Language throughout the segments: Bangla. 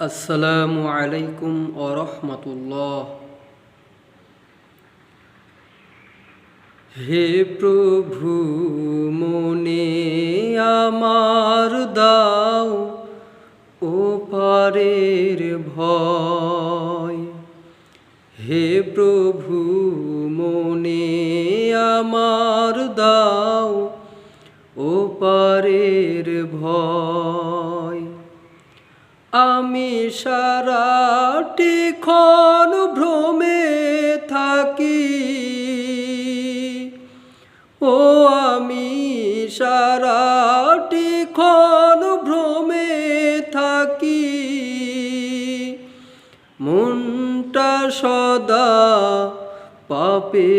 আসসালামু আলাইকুম ওয়া রাহমাতুল্লাহ। হে প্রভু, মনে আমার দাও ও পারের ভয়। হে প্রভু, মনে আমার দাও ও পারের ভয়। আমি সারাটি ক্ষণ ভ্রমে থাকি, ও আমি সারাটি ক্ষণ ভ্রমে থাকি। মনটা সদা পাপে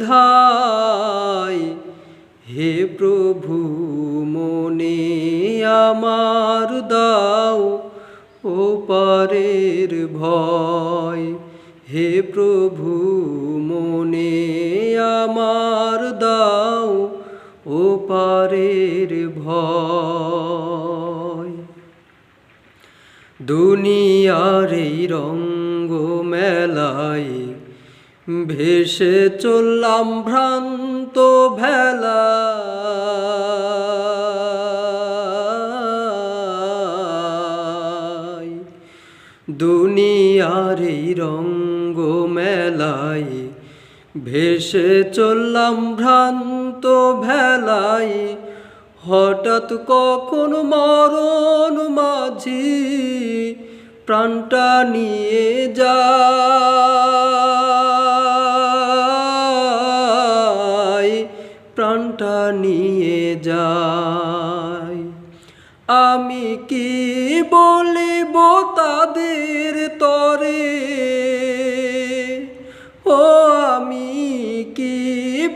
ধায়। হে প্রভু, মনে আমার দাও ও পারের ভয়। হে প্রভু, মনে আমার দাও ও পারের ভয়। দুনিয়ার এই রঙ্গ মেলায় ভেসে চললাম ভ্রান্ত ভেলা। দুনিয়ার এই রঙ্গ মেলায় ভেসে চললাম ভ্রান্ত ভেলায়। হঠাৎ কখন মরণ মাঝি প্রাণটা নিয়ে যায়, প্রাণটা নিয়ে যায়। আমি কি বলিব তাদের তরে, ও আমি কি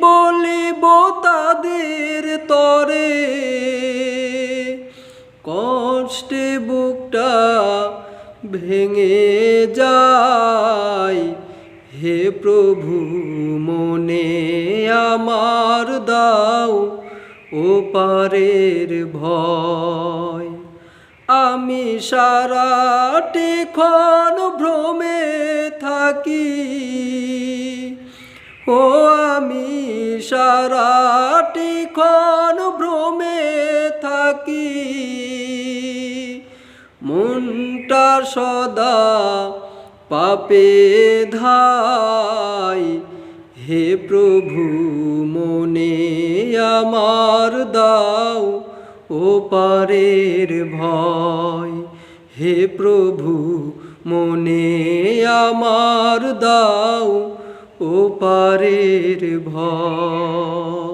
বলিব তাদের তরে। কষ্টে বুকটা ভেঙে যায়। হে প্রভু, মনে আমার দাও ও পারের ভয়। আমি সারাটি ক্ষণ ভ্রমে থাকি, ও আমি সারাটি ক্ষণ ভ্রমে থাকি। মনটা সদা পাপে ধায়। হে প্রভু, মনে আমার দাও ও পারের ভয়। হে প্রভু, মনে আমার দাও ও পারের ভয়।